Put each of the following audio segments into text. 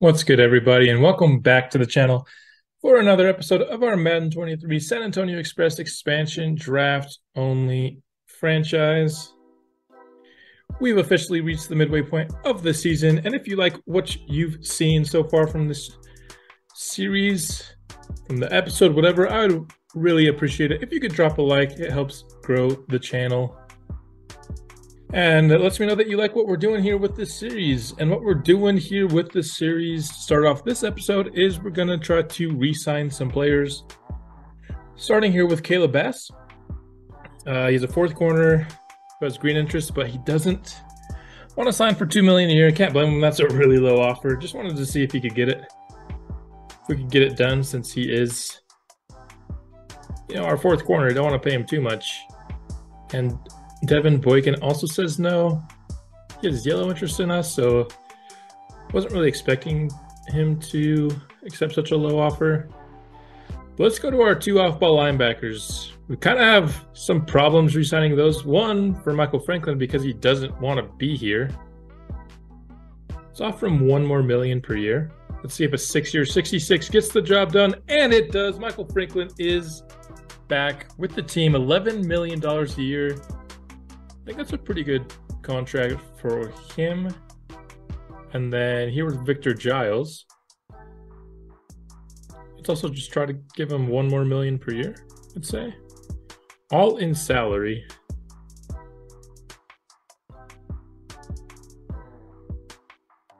What's good, everybody, and welcome back to the channel for another episode of our Madden 23 San Antonio Express expansion draft only franchise. We've officially reached the midway point of the season, and if you like what you've seen so far from this series, from the episode, whatever, I would really appreciate it if you could drop a like. It helps grow the channel. And it lets me know that you like what we're doing here with this series. And what we're doing here with this series to start off this episode is we're going to try to re-sign some players. Starting here with Caleb Bass. He's a fourth corner who has green interest, but he doesn't want to sign for $2 million a year. Can't blame him. That's a really low offer. Just wanted to see if he could get it. If we could get it done, since he is, our fourth corner. I don't want to pay him too much. And Devin Boykin also says no. He has yellow interest in us, so wasn't really expecting him to accept such a low offer. But let's go to our two off-ball linebackers. We kind of have some problems re-signing those. One for Michael Franklin because he doesn't want to be here. Let's offer him $1 million per year. Let's see if a 6-year 66 gets the job done, and it does. Michael Franklin is back with the team. $11 million a year. I think that's a pretty good contract for him. And then here with Victor Giles. Let's also just try to give him $1 million per year, I'd say. All in salary.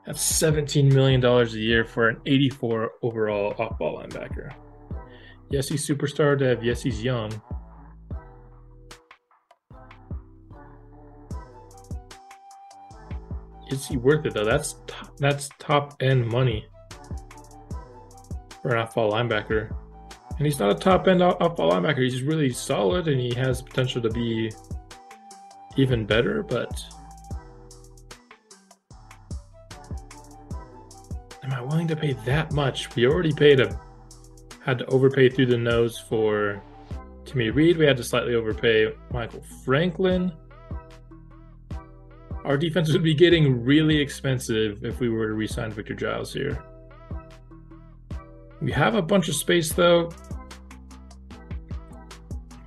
That's $17 million a year for an 84 overall off-ball linebacker. Yes, he's superstar dev. Yes, he's young. Is he worth it though? That's top end money for an off-ball linebacker, and he's not a top end off-ball linebacker. He's really solid, and he has potential to be even better. But am I willing to pay that much? We already had to overpay through the nose for Timmy Reed. We had to slightly overpay Michael Franklin. Our defense would be getting really expensive if we were to re-sign Victor Giles here. We have a bunch of space, though.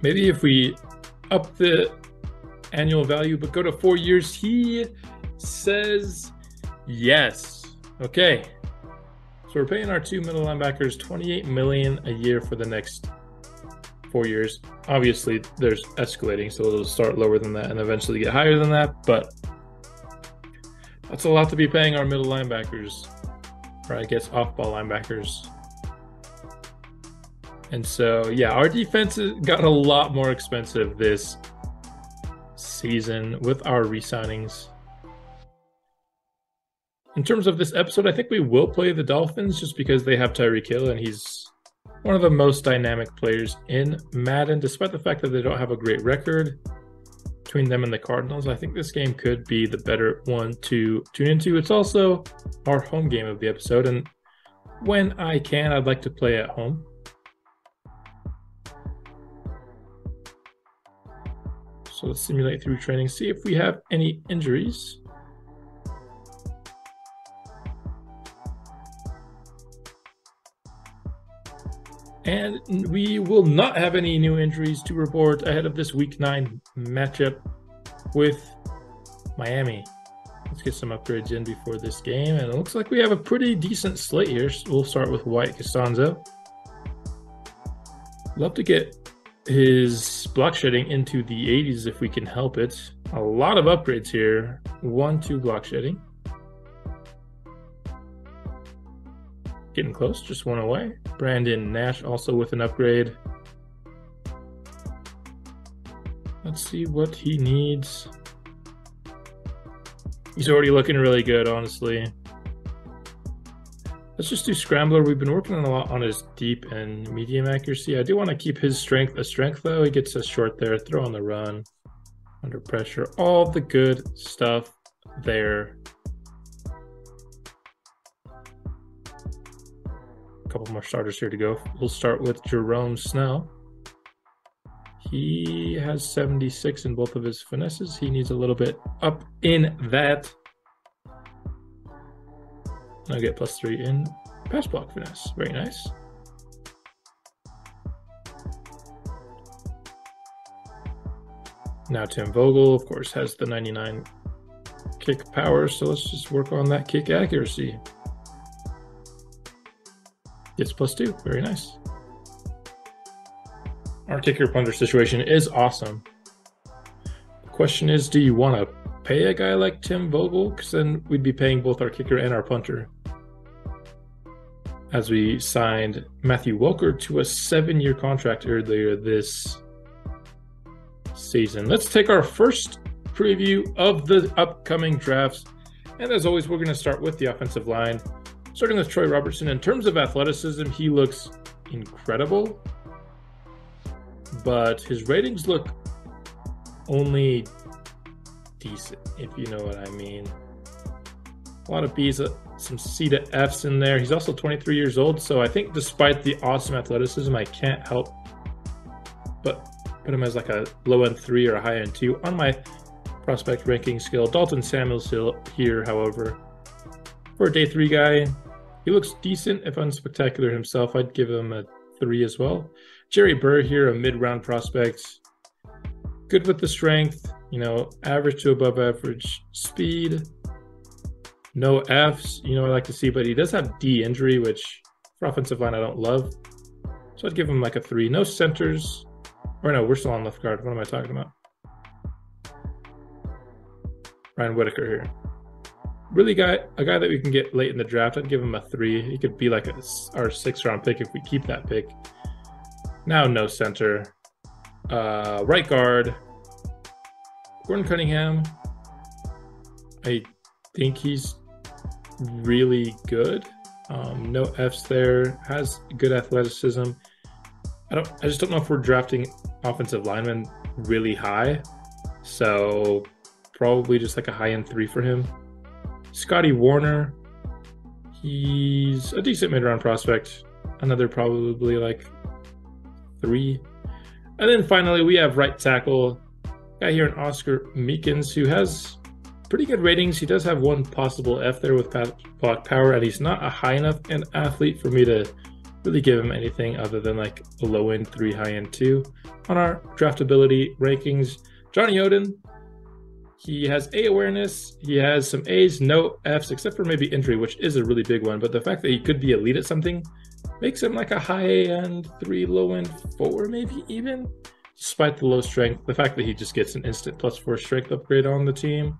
Maybe if we up the annual value, but go to 4 years, he says yes. Okay. So we're paying our two middle linebackers $28 million a year for the next 4 years. Obviously, there's escalating, so it'll start lower than that and eventually get higher than that, but that's a lot to be paying our middle linebackers, or I guess off-ball linebackers. And so, yeah, our defense got a lot more expensive this season with our re-signings. In terms of this episode, I think we will play the Dolphins just because they have Tyreek Hill, and he's one of the most dynamic players in Madden, despite the fact that they don't have a great record. Between them and the Cardinals, I think this game could be the better one to tune into. It's also our home game of the episode, and when I can, I'd like to play at home. So let's simulate through training, see if we have any injuries. And we will not have any new injuries to report ahead of this Week 9 matchup with Miami. Let's get some upgrades in before this game. And it looks like we have a pretty decent slate here. So we'll start with Wyatt Costanzo. Love to get his block shedding into the 80s if we can help it. A lot of upgrades here. 1-2 block shedding. Getting close, just one away. Brandon Nash also with an upgrade. Let's see what he needs. He's already looking really good, honestly. Let's just do Scrambler. We've been working a lot on his deep and medium accuracy. I do want to keep his strength a strength, though. He gets us short there, throw on the run, under pressure, all the good stuff there. Couple more starters here to go. We'll start with Jerome Snell. He has 76 in both of his finesses. He needs a little bit up in that. I'll get +3 in pass block finesse. Very nice. Now Tim Vogel, of course, has the 99 kick power, so let's just work on that kick accuracy. Gets +2. Very nice. Our kicker punter situation is awesome. The question is, do you want to pay a guy like Tim Vogel? Because then we'd be paying both our kicker and our punter. As we signed Matthew Welker to a 7-year contract earlier this season. Let's take our first preview of the upcoming drafts. And as always, we're going to start with the offensive line. Starting with Troy Robertson. In terms of athleticism, he looks incredible. But his ratings look only decent, if you know what I mean. A lot of B's, some C to F's in there. He's also 23 years old, so I think despite the awesome athleticism, I can't help but put him as like a low-end 3 or a high-end 2 on my prospect ranking scale. Dalton Samuel's here, however. For a day 3 guy, he looks decent, if unspectacular himself. I'd give him a 3 as well. Jerry Burr here, a mid-round prospect. Good with the strength, you know, average to above average speed. No F's, you know, I like to see, but he does have D injury, which for offensive line I don't love. So I'd give him like a 3. No centers. Or no, we're still on left guard. What am I talking about? Ryan Whitaker here. Really a guy that we can get late in the draft. I'd give him a 3. He could be like our 6th round pick if we keep that pick. Now no center. Right guard. Gordon Cunningham. I think he's really good. No F's there. Has good athleticism. I just don't know if we're drafting offensive linemen really high. So probably just like a high-end 3 for him. Scotty Warner. He's a decent mid-round prospect. Another probably like 3. And then finally we have right tackle. Guy here in Oscar Meekins, who has pretty good ratings. He does have 1 possible F there with pass block power, and he's not a high enough an athlete for me to really give him anything other than like a low-end 3, high-end 2. On our draftability rankings, Johnny Oden, he has A awareness, he has some A's, no F's, except for maybe injury, which is a really big one, but the fact that he could be elite at something makes him like a high-end 3, low-end 4, maybe even. Despite the low strength, the fact that he just gets an instant +4 strength upgrade on the team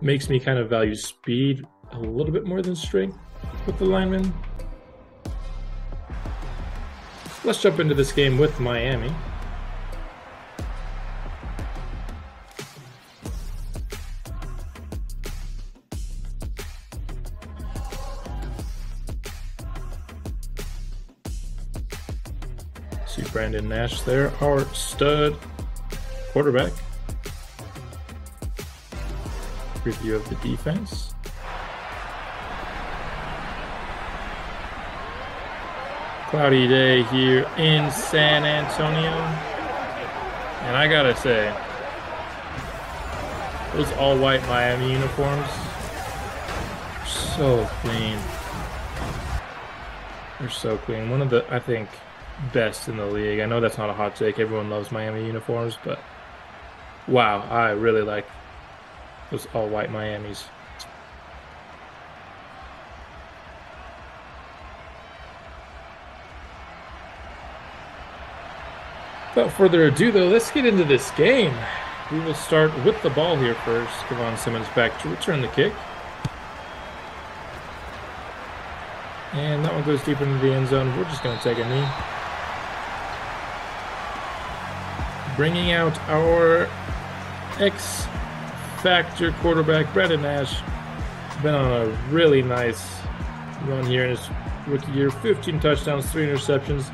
makes me kind of value speed a little bit more than strength with the lineman. Let's jump into this game with Miami. See Brandon Nash there, our stud quarterback. Review of the defense. Cloudy day here in San Antonio. And I gotta say, those all-white Miami uniforms are so clean. They're so clean. One of the, I think, best in the league. I know that's not a hot take. Everyone loves Miami uniforms, but wow, I really like those all-white Miamis. Without further ado, though, let's get into this game. We will start with the ball here first. Kevon Simmons back to return the kick. And that one goes deep into the end zone. We're just going to take a knee. Bringing out our X-Factor quarterback, Brandon Nash. Been on a really nice run here in his rookie year. 15 touchdowns, 3 interceptions.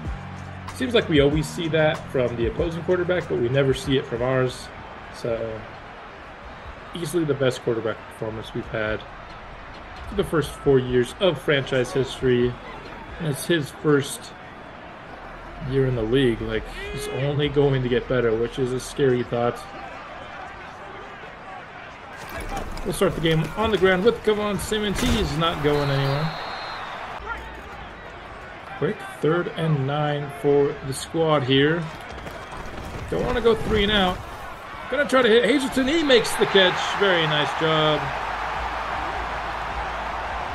Seems like we always see that from the opposing quarterback, but we never see it from ours. So, easily the best quarterback performance we've had for the first 4 years of franchise history. And it's his first year in the league. Like, he's only going to get better, which is a scary thought. We'll start the game on the ground with Kevon Simmons. He's not going anywhere. Quick 3rd and 9 for the squad here. Don't want to go 3 and out. Gonna try to hit Hazleton. He makes the catch. Very nice job.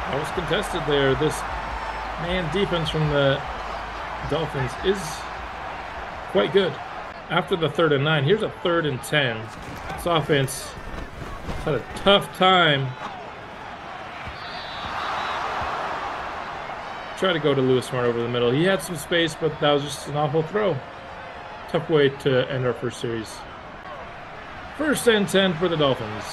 That was contested there. This man defense from the Dolphins is quite good. After the 3rd and 9, here's a 3rd and 10. This offense had a tough time. Try to go to Lewis Smart over the middle. He had some space, but that was just an awful throw. Tough way to end our first series. 1st and 10 for the Dolphins.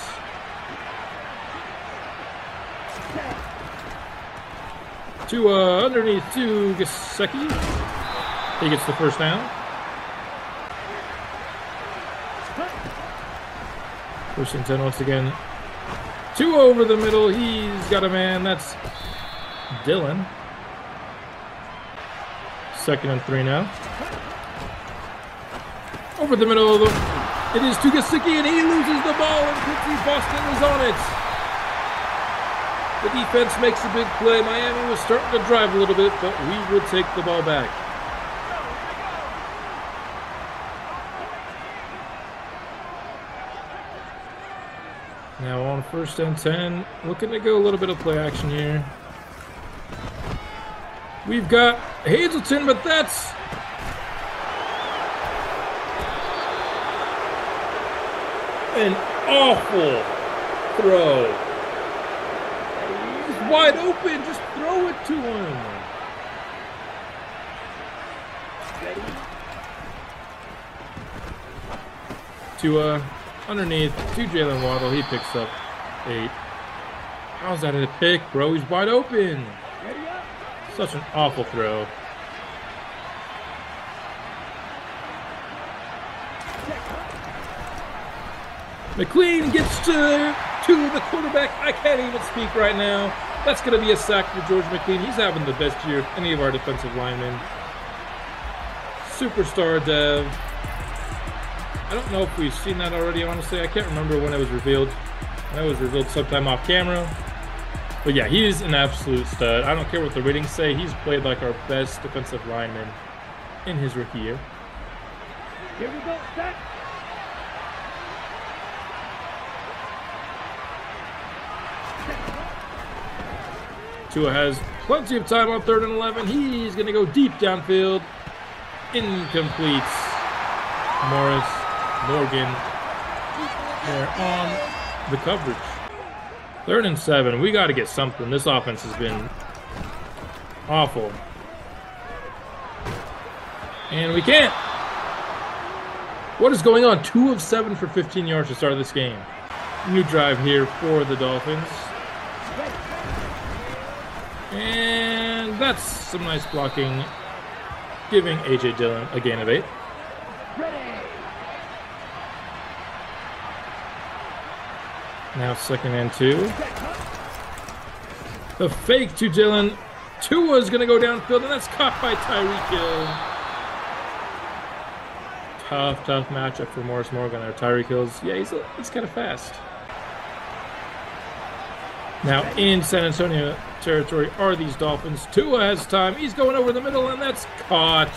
Underneath to Gesicki. He gets the 1st down. 1st and 10 once again. 2 over the middle. He's got a man. That's Dylan. 2nd and 3 now. Over the middle. It is to Gesicki, and he loses the ball, and quickly Boston is on it. The defense makes a big play. Miami was starting to drive a little bit, but we would take the ball back. Now on 1st and 10, looking to go a little bit of play action here. We've got Hazleton, but that's an awful throw. He's wide open. Just throw it to him. Underneath to Jalen Waddle. He picks up 8. How's that a pick, bro? He's wide open. Such an awful throw. McLean gets to the quarterback. I can't even speak right now. That's going to be a sack for George McLean. He's having the best year of any of our defensive linemen. Superstar Dev. I don't know if we've seen that already, honestly. I can't remember when it was revealed. I know it was revealed sometime off camera. But yeah, he is an absolute stud. I don't care what the ratings say. He's played like our best defensive lineman in his rookie year. Here we go, set. Tua has plenty of time on 3rd and 11. He's going to go deep downfield. Incomplete. Morgan there on the coverage. 3rd and 7. We got to get something. This offense has been awful. And we can't. What is going on? 2 of 7 for 15 yards to start this game. New drive here for the Dolphins. And that's some nice blocking, giving A.J. Dillon a gain of 8. Now 2nd and 2. The fake to Dillon. Tua's going to go downfield, and that's caught by Tyreek Hill. Tough matchup for Morris Morgan there. Tyreek Hill's, yeah, he's kind of fast. Now in San Antonio territory are these Dolphins. Tua has time. He's going over the middle, and that's caught.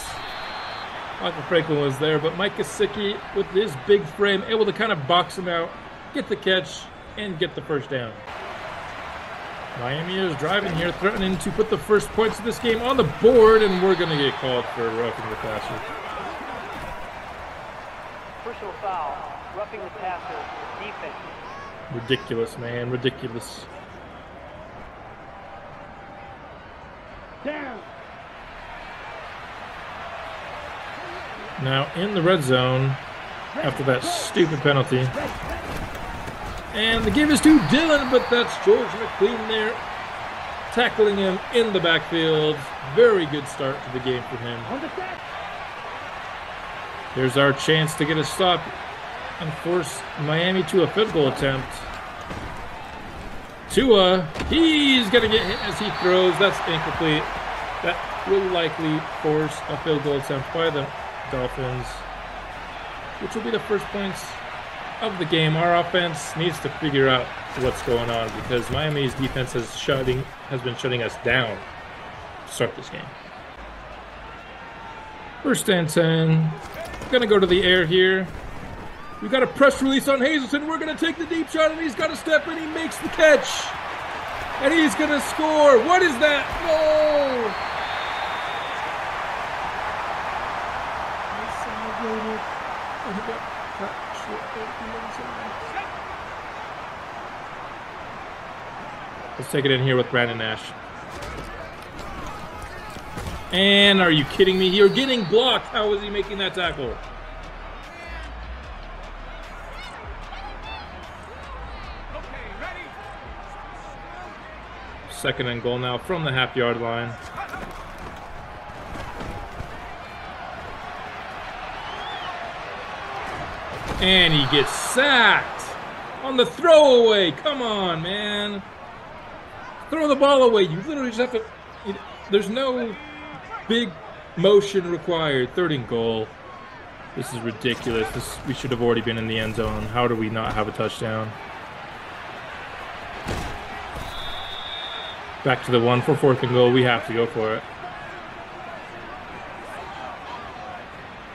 Michael Franklin was there, but Mike Gesicki, with his big frame, able to kind of box him out, get the catch, and get the 1st down. Miami is driving here, threatening to put the first points of this game on the board, and we're going to get called for roughing the passer. Personal foul, roughing the passer, defense. Ridiculous, man, ridiculous. Down. Now in the red zone, after that stupid penalty. And the give is to Dillon, but that's George McLean there, tackling him in the backfield. Very good start to the game for him. Here's our chance to get a stop and force Miami to a field goal attempt. Tua, he's going to get hit as he throws. That's incomplete. That will likely force a field goal attempt by the Dolphins, which will be the first points of the game. Our offense needs to figure out what's going on because Miami's defense has been shutting us down to start this game. First and 10. Gonna go to the air here. We got a press release on Hazelton. We're gonna take the deep shot, and he's got to step in. He makes the catch, and he's gonna score. What is that? No! Let's take it in here with Brandon Nash. And are you kidding me? You're getting blocked. How is he making that tackle? Second and goal now from the half-yard line. And he gets sacked on the throwaway. Come on, man. Throw the ball away. You literally just have to... There's no big motion required. Third and goal. This is ridiculous. We should have already been in the end zone. How do we not have a touchdown? Back to the one for fourth and goal. We have to go for it.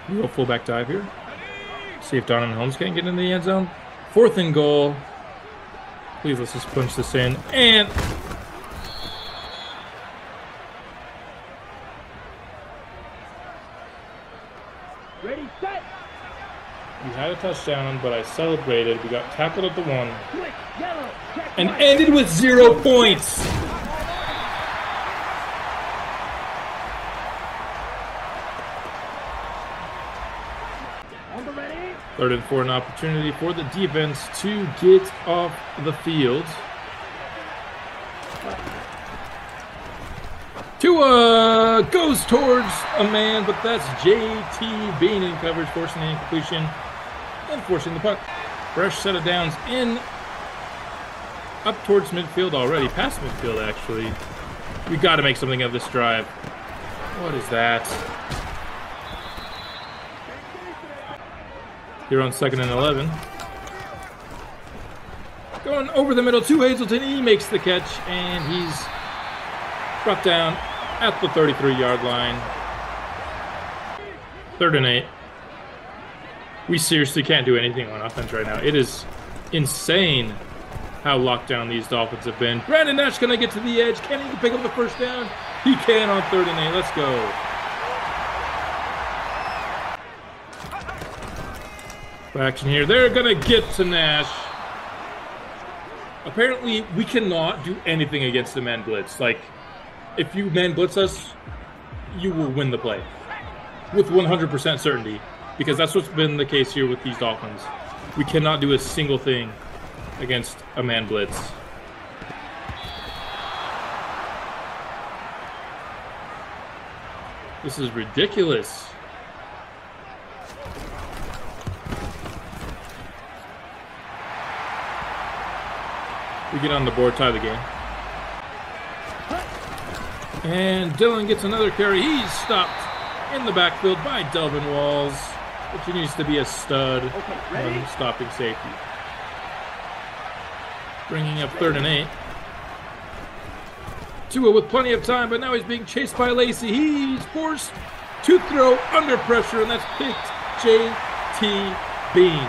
We go fullback dive here. See if Donovan Holmes can get in the end zone. Fourth and goal. Please, let's just punch this in. And... Ready, set. We had a touchdown, but I celebrated. We got tackled at the one. Quick, yellow, check And right. ended with 0 points. On the ready. Third and 4, an opportunity for the defense to get off the field. Tua goes towards a man, but that's JT Bean in coverage, forcing the incompletion and forcing the punt. Fresh set of downs in up towards midfield already, past midfield actually. We got to make something of this drive. What is that? Here on 2nd and 11. Going over the middle to Hazelton. He makes the catch, and he's brought down at the 33-yard line. 3rd and 8. We seriously can't do anything on offense right now. It is insane how locked down these Dolphins have been. Brandon Nash going to get to the edge. Can he pick up the first down? He can on 3rd and 8. Let's go. Action here. They're going to get to Nash. Apparently, we cannot do anything against the man blitz. Like, if you man blitz us, you will win the play with 100% certainty, because that's what's been the case here with these Dolphins. We cannot do a single thing against a man blitz. This is ridiculous. We get on the board, tie the game. And Dillon gets another carry. He's stopped in the backfield by Delvin Walls, which needs to be a stud on stopping safety. Bringing up 3rd and 8. Tua with plenty of time, but now he's being chased by Lacey. He's forced to throw under pressure, and that's picked JT Bean.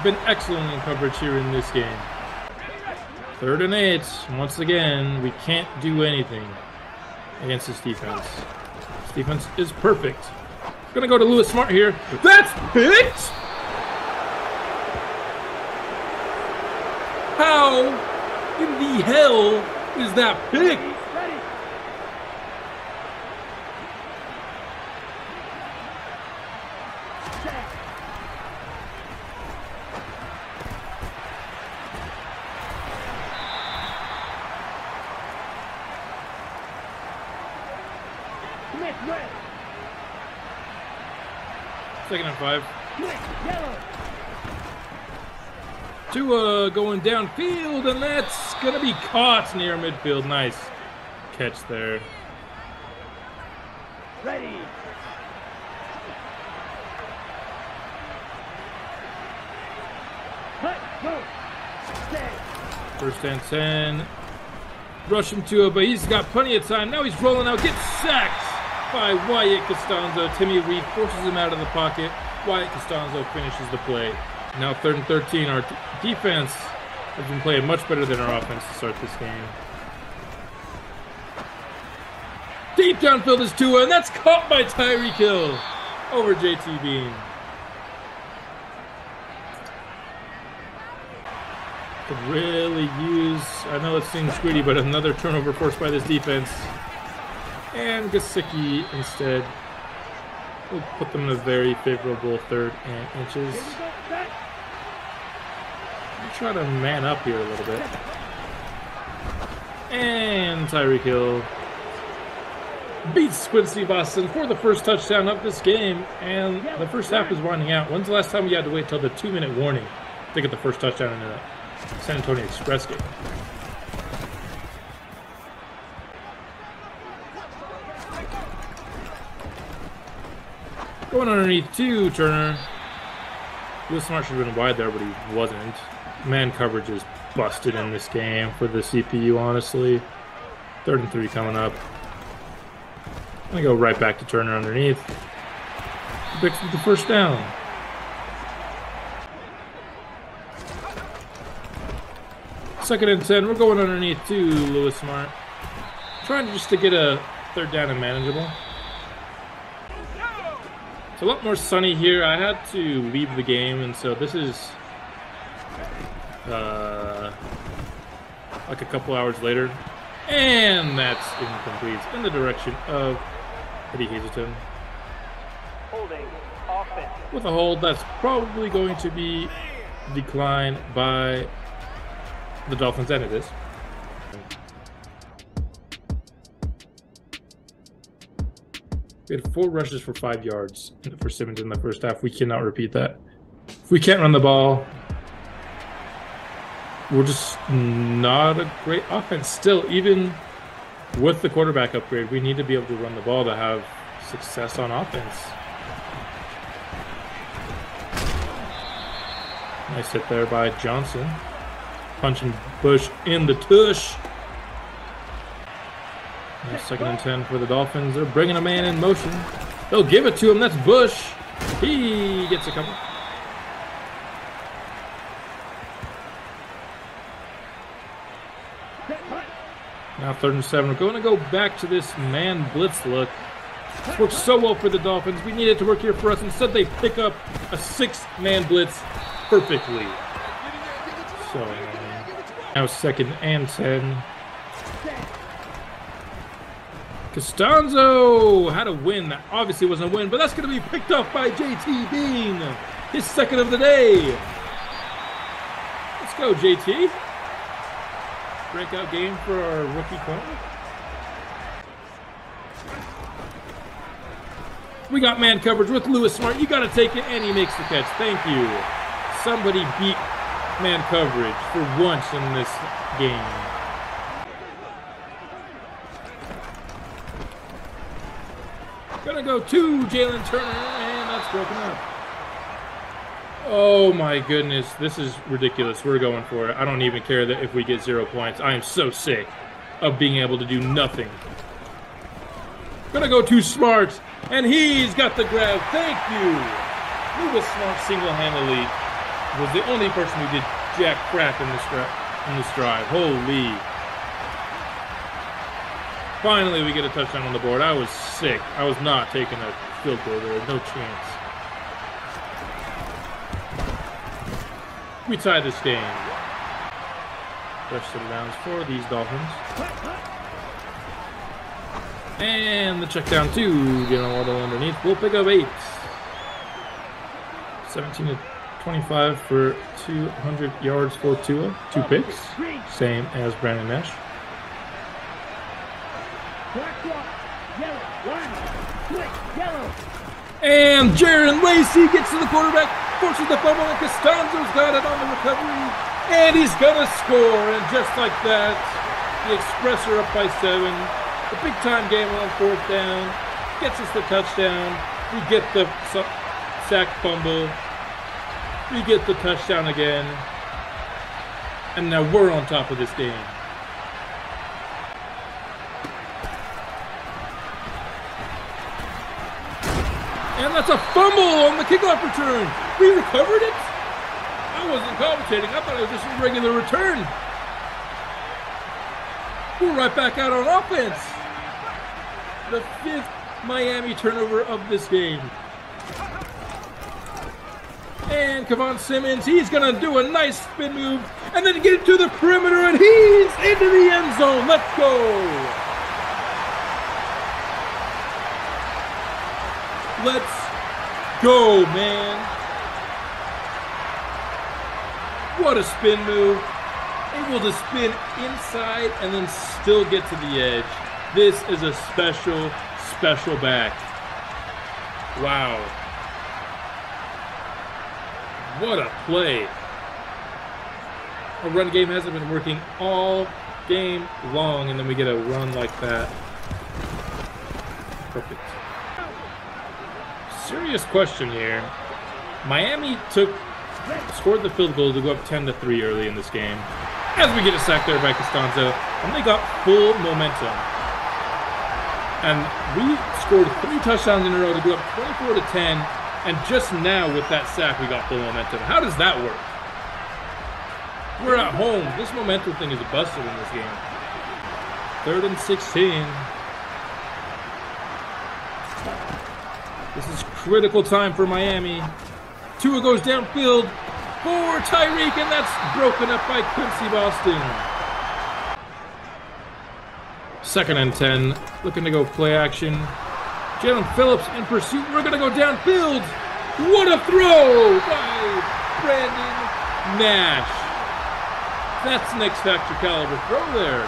Been excellent in coverage here in this game. 3rd and 8. Once again, we can't do anything against this defense. This defense is perfect. Gonna go to Lewis Smart here. That's picked! How in the hell is that picked? Ready. Set. Smith, red. 2nd and 5. Quick, yellow. Tua going downfield, and that's going to be caught near midfield. Nice catch there. Ready. First and 10. Rush him to it, but he's got plenty of time. Now he's rolling out, gets sacked by Wyatt Costanzo. Timmy Reed forces him out of the pocket. Wyatt Costanzo finishes the play. Now 3rd and 13. Our defense has been playing much better than our offense to start this game. Deep downfield is Tua, and that's caught by Tyreek Hill over JT Bean. Could really use, I know it seems greedy, but another turnover forced by this defense. And Gesicki instead will put them in a very favorable 3rd and inches. I'll try to man up here a little bit. And Tyreek Hill beats Quincy Boston for the first touchdown of this game. And the first half is winding out. When's the last time you had to wait till the 2-minute warning to get the first touchdown in a San Antonio Express game? Going underneath to Turner. Lewis Smart should have been wide there, but he wasn't. Man coverage is busted in this game for the CPU, honestly. 3rd and 3 coming up. I'm going to go right back to Turner underneath. Picks up the first down. Second and 10, we're going underneath to Lewis Smart. Trying just to get a 3rd down and manageable. It's a lot more sunny here. I had to leave the game, and so this is like a couple hours later. And that's incomplete in the direction of Eddie Hazelton. Holding offense. With a hold that's probably going to be declined by the Dolphins, and it is. We had 4 rushes for 5 yards for Simmons in the first half. We cannot repeat that. If we can't run the ball, we're just not a great offense. Still, even with the quarterback upgrade, we need to be able to run the ball to have success on offense. Nice hit there by Johnson. Punching Bush in the tush. Nice 2nd and 10 for the Dolphins. They're bringing a man in motion. They'll give it to him. That's Bush. He gets a couple. Now 3rd and 7. We're going to go back to this man blitz look. This works so well for the Dolphins. We need it to work here for us. Instead, they pick up a 6-man blitz perfectly. So now 2nd and 10. Costanzo had a win. That obviously wasn't a win, but that's going to be picked up by JT Bean. His 2nd of the day. Let's go, JT. Breakout game for our rookie corner. We got man coverage with Lewis Smart. You got to take it, and he makes the catch. Thank you. Somebody beat man coverage for once in this game. Gonna go to Jalen Turner, and that's broken up. Oh my goodness, this is ridiculous. We're going for it. I don't even care that if we get 0 points. I am so sick of being able to do nothing. Gonna go to Smart, and he's got the grab. Thank you. Lewis Smart single-handedly was the only person who did jack crap in this drive. Holy. Finally, we get a touchdown on the board. I was sick. I was not taking a field goal there. No chance. We tie this game. Rest of the downs for these Dolphins. And the check down to get a Waddle underneath. We'll pick up 8. 17 to 25 for 200 yards for Tua. 2 picks. Same as Brandon Nash. And Jaron Lacey gets to the quarterback, forces the fumble, and Costanzo's got it on the recovery, and he's gonna score. And just like that, the Express are up by 7. The big-time game on 4th down gets us the touchdown. We get the sack fumble. We get the touchdown again. And now we're on top of this game. And that's a fumble on the kickoff return. We recovered it? I wasn't commentating. I thought it was just a regular return. We're right back out on offense. The 5th Miami turnover of this game. And Kevon Simmons, he's going to do a nice spin move and then get it to the perimeter, and he's into the end zone. Let's go. Let's go, man. What a spin move. Able to spin inside and then still get to the edge. This is a special, special back. Wow. What a play. Our run game hasn't been working all game long, and then we get a run like that. Perfect. Serious question here. Miami scored the field goal to go up 10-3 early in this game. As we get a sack there by Costanzo, and they got full momentum. And we scored 3 touchdowns in a row to go up 24-10, and just now with that sack we got full momentum. How does that work? We're at home. This momentum thing is busted in this game. 3rd and 16. This is critical time for Miami. Tua goes downfield for Tyreek, and that's broken up by Quincy Boston. 2nd and 10, looking to go play action. Jalen Phillips in pursuit. We're going to go downfield. What a throw by Brandon Nash. That's an X-Factor caliber throw there.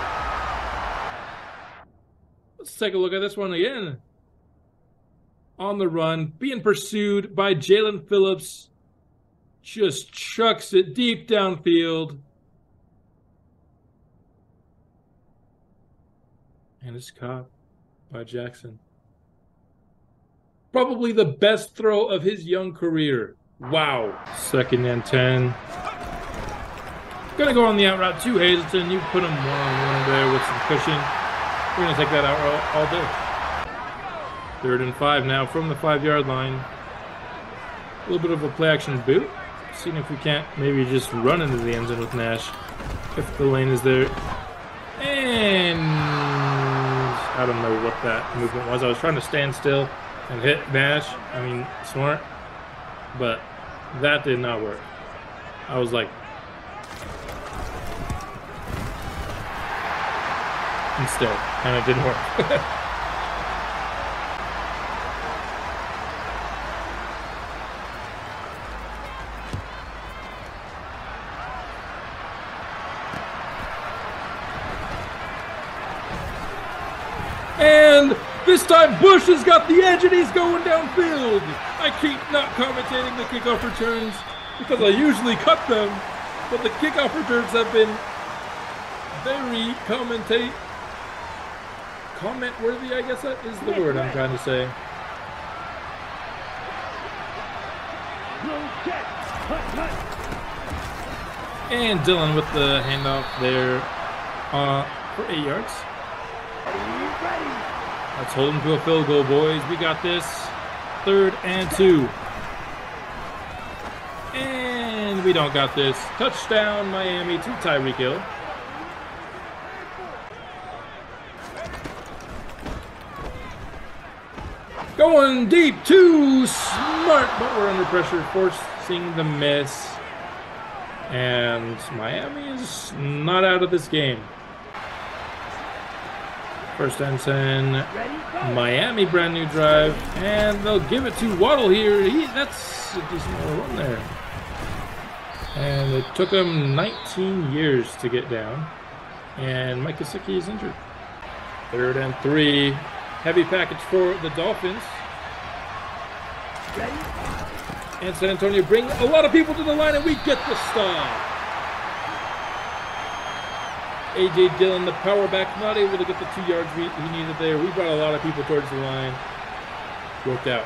Let's take a look at this one again. On the run, being pursued by Jalen Phillips. Just chucks it deep downfield. And it's caught by Jackson. Probably the best throw of his young career. Wow. 2nd and 10. Gonna go on the out route to Hazleton. You put him one-on-one there with some cushion. We're gonna take that out route all day. 3rd and 5 now from the 5-yard line. A little bit of a play action boot. Seeing if we can't maybe just run into the end zone with Nash. If the lane is there. And I don't know what that movement was. I was trying to stand still and hit Nash. I mean, smart. But that did not work. I was like, instead, and it didn't work. And this time Bush has got the edge and he's going downfield. I keep not commentating the kickoff returns because I usually cut them, but the kickoff returns have been very comment worthy, I guess that is the word I'm trying to say. And Dylan with the handoff there for 8 yards. Let's hold him to a field goal, boys. We got this. 3rd and 2. And we don't got this. Touchdown, Miami to Tyreek Hill. Going deep, too smart, but we're under pressure, forcing the miss. And Miami is not out of this game. 1st and 10. Miami, brand new drive, and they'll give it to Waddle here. That's a decent little run there. And it took him 19 years to get down. And Mike Gesicki is injured. 3rd and 3. Heavy package for the Dolphins. And San Antonio bring a lot of people to the line, and we get the stop. A.J. Dillon, the power back, not able to get the 2 yards he needed there. We brought a lot of people towards the line. Worked out.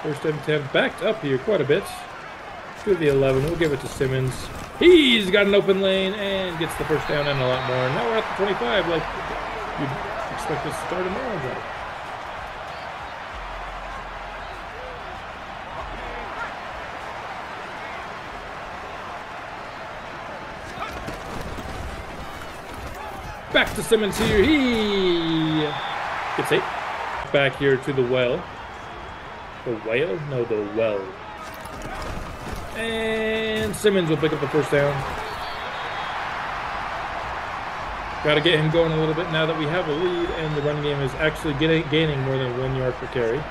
1st and 10, backed up here quite a bit. To the 11, we'll give it to Simmons. He's got an open lane and gets the first down and a lot more. Now we're at the 25, like you'd expect us to start a mile drive. Back to Simmons here. He gets 8. Back here to the well. The whale? No, the well. And Simmons will pick up the first down. Got to get him going a little bit now that we have a lead and the run game is actually gaining more than 1 yard per carry.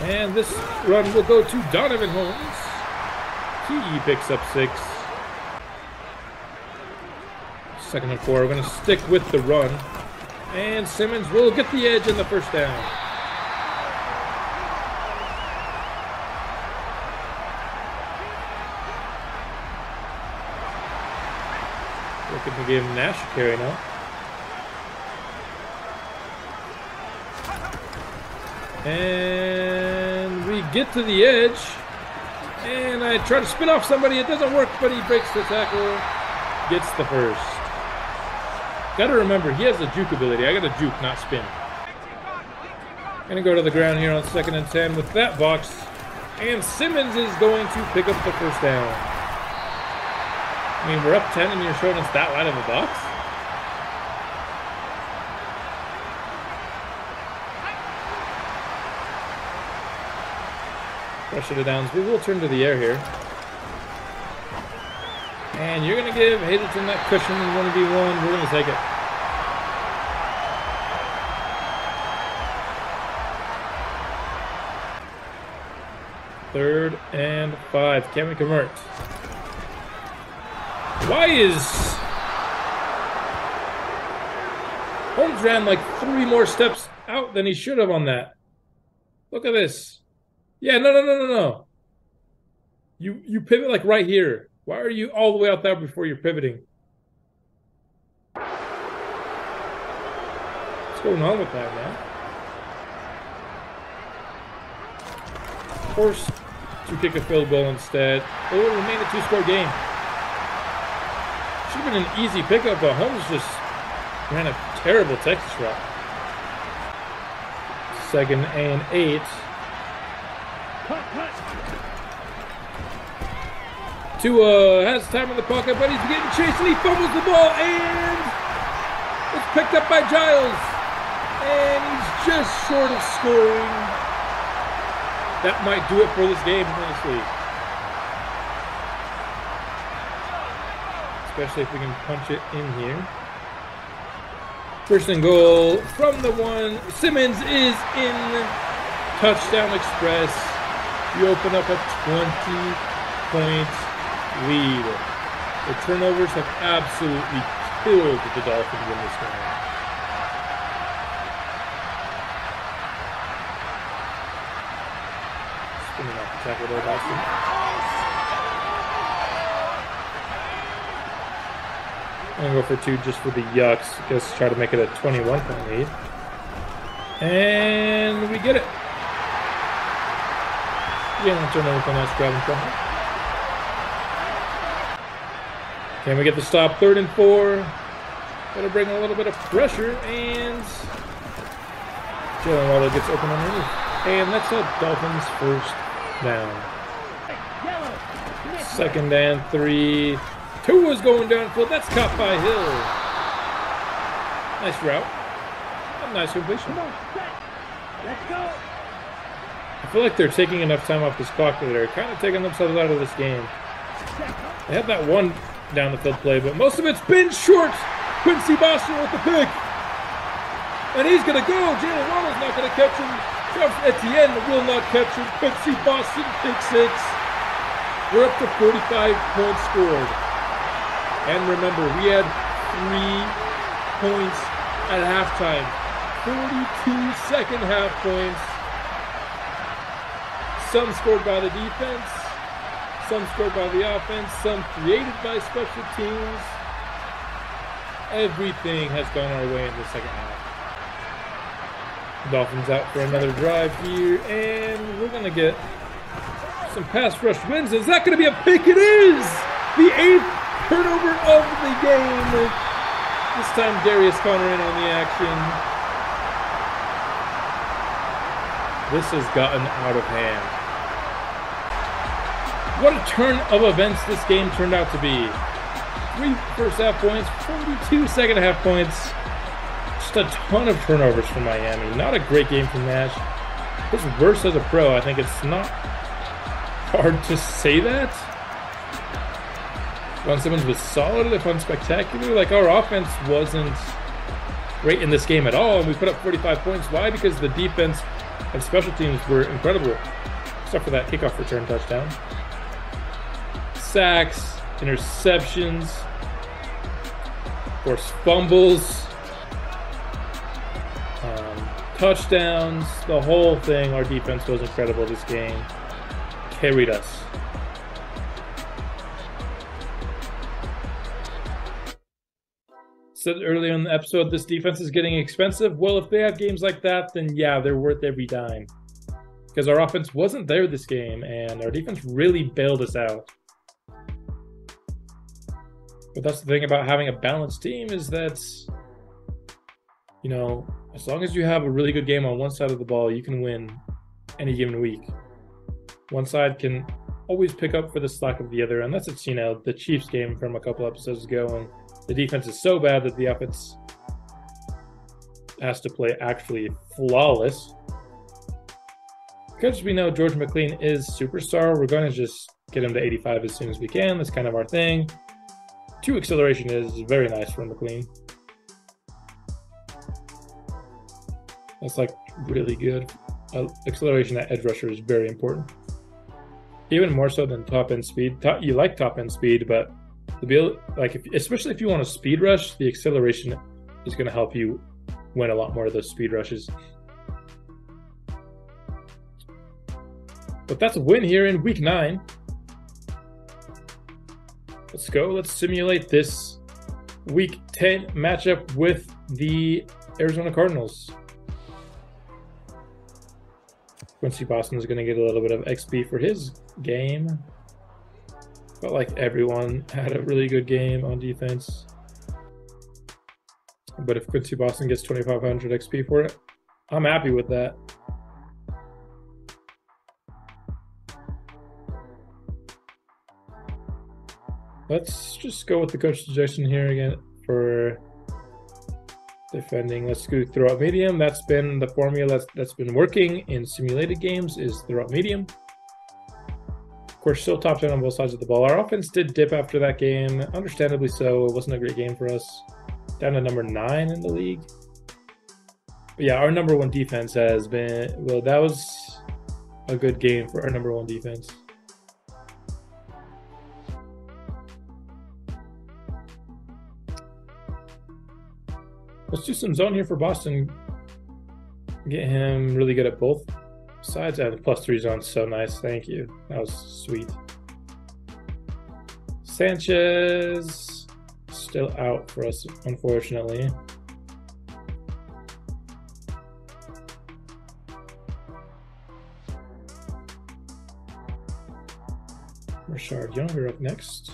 And this run will go to Donovan Holmes. He picks up 6. 2nd and 4. We're going to stick with the run. And Simmons will get the edge and the first down. Looking to give Nash a carry now. And we get to the edge. And I try to spin off somebody. It doesn't work, but he breaks the tackle. Gets the first. Got to remember, he has a juke ability. I got to juke, not spin. Gonna go to the ground here on 2nd and 10 with that box. And Simmons is going to pick up the first down. I mean, we're up 10 and you're showing us that wide of a box? Pressure to downs. We will turn to the air here. And you're going to give Hazleton that cushion in 1v1. We're going to take it. Third and 5. Can we convert? Why is... Holmes ran like 3 more steps out than he should have on that. Look at this. Yeah, no. You pivot like right here. Why are you all the way out there before you're pivoting? What's going on with that, man? Forced to kick a field goal instead. It will remain a 2-score game. Should have been an easy pickup, but Holmes just ran a terrible Texas route. 2nd and 8. Tua has time in the pocket, but he's getting chased and he fumbles the ball and it's picked up by Giles. And he's just short of scoring. That might do it for this game, honestly. Especially if we can punch it in here. 1st and goal from the 1. Simmons is in. Touchdown Express. You open up a 20-point lead. The turnovers have absolutely killed the Dolphins in this game. Spinning off the tackle there, Boston. I'm going to go for 2 just for the yucks. Just try to make it a 21-point lead. And we get it. Yeah, I'm turning with a nice grab and try. Can we get the stop? 3rd and 4. Gotta bring a little bit of pressure, and Jalen Waddle gets open underneath. And that's a Dolphins first down. 2nd and 3. Tua's going downfield. That's caught by Hill. Nice route. A nice completion. Let's go. I feel like they're taking enough time off this clock that they're kind of taking themselves out of this game. They have that one down the field play, but most of it's been short. Quincy Boston with the pick. And he's going to go. Jalen Waddle's not going to catch him. Travis Etienne will not catch him. Quincy Boston, pick 6. We're up to 45 points scored. And remember, we had 3 points at halftime. 42 second half points. Some scored by the defense, some scored by the offense, some created by special teams. Everything has gone our way in the second half. Dolphins out for another drive here, and we're going to get some pass rush wins. Is that going to be a pick? It is! The 8th turnover of the game. This time, Darius Conner in on the action. This has gotten out of hand. What a turn of events this game turned out to be. 3 first half points, 42 second half points. Just a ton of turnovers from Miami. Not a great game from Nash. His worst as a pro. I think it's not hard to say that. Ron Simmons was solid, if unspectacular. Like, our offense wasn't great in this game at all, and we put up 45 points. Why? Because the defense and special teams were incredible, except for that kickoff return touchdown. Sacks, interceptions, of course, fumbles, touchdowns, the whole thing. Our defense was incredible this game. Carried us. Said earlier in the episode, this defense is getting expensive. Well, if they have games like that, then yeah, they're worth every dime. Because our offense wasn't there this game, and our defense really bailed us out. But that's the thing about having a balanced team, is that, you know, as long as you have a really good game on one side of the ball, you can win any given week. One side can always pick up for the slack of the other, and that's it's, you know, the Chiefs game from a couple episodes ago, and the defense is so bad that the offense has to play actually flawless. Because we know George McLean is superstar, we're going to just get him to 85 as soon as we can. That's kind of our thing. 2 acceleration is very nice from McLean. That's like really good. Acceleration at edge rusher is very important. Even more so than top end speed. You like top end speed, but especially if you want a speed rush, the acceleration is going to help you win a lot more of those speed rushes. But that's a win here in week 9. Let's go. Let's simulate this week 10 matchup with the Arizona Cardinals. Quincy Boston is going to get a little bit of XP for his game. Felt like everyone had a really good game on defense. But if Quincy Boston gets 2,500 XP for it, I'm happy with that. Let's just go with the coach suggestion here again for defending. Let's go throw out medium. That's been the formula that's been working in simulated games, is throw out medium. Of course, still top 10 on both sides of the ball. Our offense did dip after that game, understandably so. It wasn't a great game for us. Down to number 9 in the league. But yeah, our number 1 defense has been, well, that was a good game for our number 1 defense. Let's do some zone here for Boston. Get him really good at both sides. And the +3 zone's so nice. Thank you. That was sweet. Sanchez still out for us, unfortunately. Rashard Younger up next.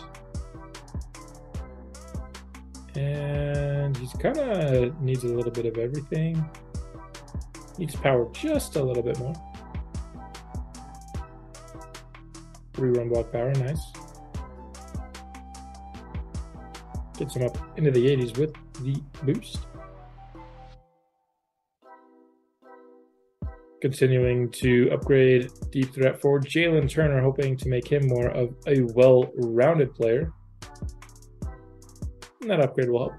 And he's kind of needs a little bit of everything. Needs power just a little bit more. 3 run block power, nice. Gets him up into the 80s with the boost. Continuing to upgrade deep threat forward Jalen Turner, hoping to make him more of a well-rounded player. And that upgrade will help.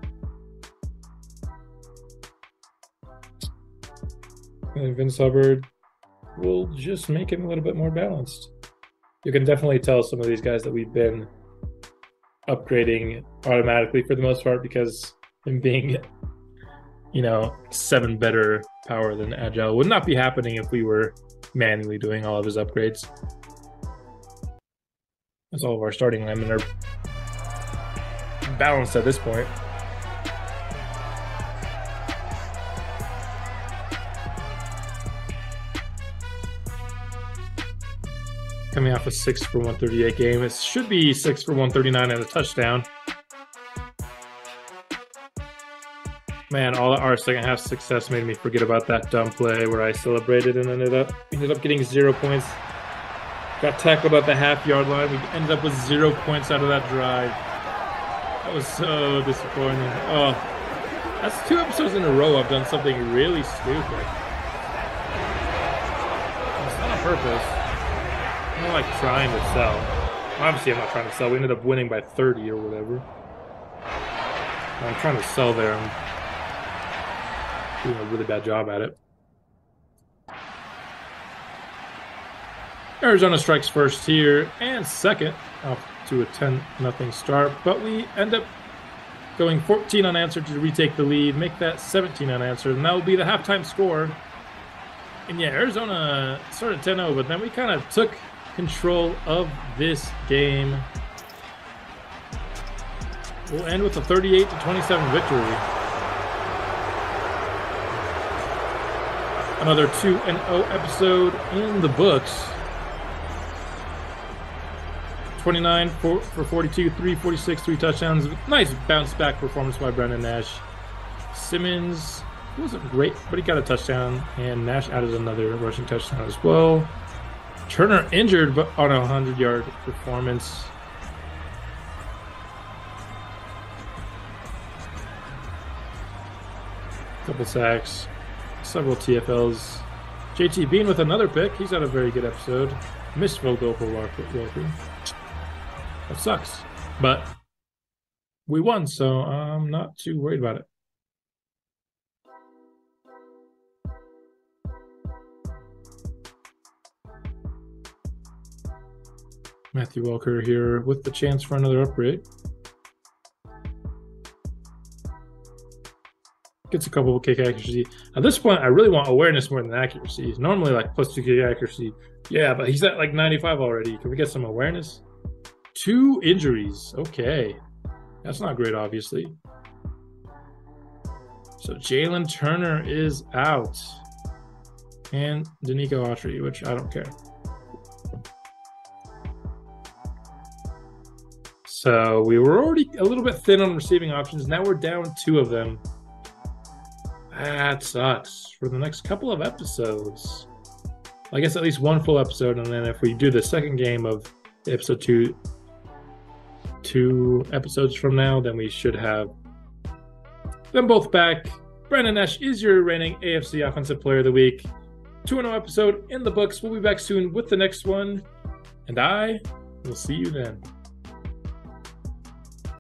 And Vince Hubbard will just make him a little bit more balanced. You can definitely tell some of these guys that we've been upgrading automatically for the most part, because him being, 7 better power than agile would not be happening if we were manually doing all of his upgrades. As all of our starting linemen are balanced at this point. Coming off a 6 for 138 game. It should be 6 for 139 and a touchdown. Man, all our second half success made me forget about that dumb play where I celebrated and ended up getting 0 points. Got tackled at the half-yard line. We ended up with 0 points out of that drive. That was so disappointing. Oh, that's 2 episodes in a row I've done something really stupid. It's not on purpose. I'm not like trying to sell. Obviously, I'm not trying to sell. We ended up winning by 30 or whatever. I'm trying to sell there. I'm doing a really bad job at it. Arizona strikes first here and second off to a 10-0 start, but we end up going 14 unanswered to retake the lead, make that 17 unanswered, and that will be the halftime score. And yeah, Arizona started 10-0, but then we kind of took control of this game. We'll end with a 38-27 victory. Another 2-0 episode in the books. 29 for 42, 346, 3 touchdowns. Nice bounce back performance by Brandon Nash. Simmons wasn't great, but he got a touchdown, and Nash added another rushing touchdown as well. Turner injured, but on a 100-yard performance. Couple sacks, several TFLs. JT Bean with another pick. He's had a very good episode. Missed field goal for Walker. That sucks, but we won, so I'm not too worried about it. Matthew Walker here with the chance for another upgrade. Gets a couple of kick accuracy. At this point, I really want awareness more than accuracy. Normally, like +2 kick accuracy. Yeah, but he's at like 95 already. Can we get some awareness? 2 injuries. Okay. That's not great, obviously. So Jalen Turner is out. And Danico Autry, which I don't care. So we were already a little bit thin on receiving options. Now we're down 2 of them. That sucks for the next couple of episodes. I guess at least 1 full episode, and then if we do the second game of episode 2 episodes from now, then we should have them both back. Brandon Nash is your reigning AFC Offensive Player of the Week. 2-0 episode in the books. We'll be back soon with the next one, and I will see you then.